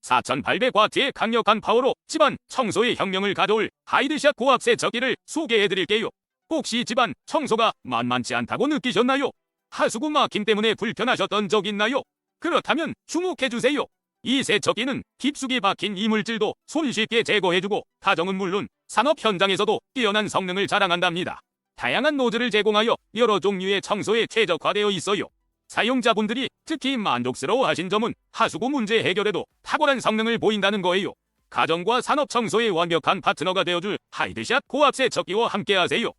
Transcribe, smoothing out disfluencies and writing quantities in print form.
4800W의 강력한 파워로 집안 청소의 혁명을 가져올 하이드샷 고압 세척기를 소개해드릴게요. 혹시 집안 청소가 만만치 않다고 느끼셨나요? 하수구 막힘 때문에 불편하셨던 적 있나요? 그렇다면 주목해주세요. 이 세척기는 깊숙이 박힌 이물질도 손쉽게 제거해주고 가정은 물론 산업 현장에서도 뛰어난 성능을 자랑한답니다. 다양한 노즐을 제공하여 여러 종류의 청소에 최적화되어 있어요. 사용자분들이 특히 만족스러워하신 점은 하수구 문제 해결에도 탁월한 성능을 보인다는 거예요. 가정과 산업 청소의 완벽한 파트너가 되어줄 하이드샷 고압 세척기와 함께하세요.